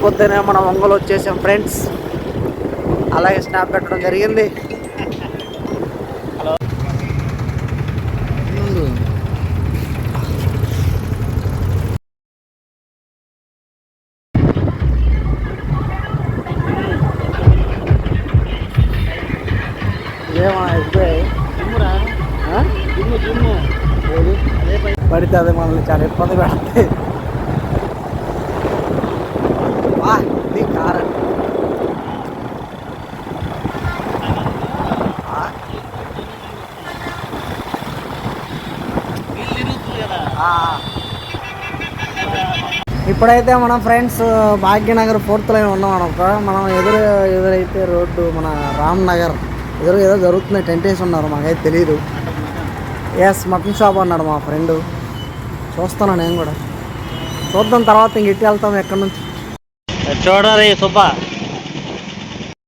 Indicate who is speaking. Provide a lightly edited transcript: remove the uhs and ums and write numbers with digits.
Speaker 1: పొద్దునే మనం ఒంగోలు వచ్చేసాం ఫ్రెండ్స్. అలాగే స్నాప్ పెట్టడం జరిగింది. పడితే అదే మనల్ని చాలా ఇబ్బంది పెడతాయి. కారు ఇప్పుడైతే మనం ఫ్రెండ్స్ భాగ్యనగర్ 4th లైన్ ఉన్నాం అనమాట. మనం ఎదురైతే రోడ్డు మన రామ్ నగర్ ఏదో జరుగుతుంది. టెంట్ వేసి ఉన్నారు, మాకైతే తెలీదు. మటన్ షాప్ అన్నాడు మా ఫ్రెండ్. చూస్తాను నేను కూడా. చూద్దాం తర్వాత ఇంక ఇటు వెళ్తాం ఎక్కడి నుంచి.
Speaker 2: చూడాలి సుబ్బా.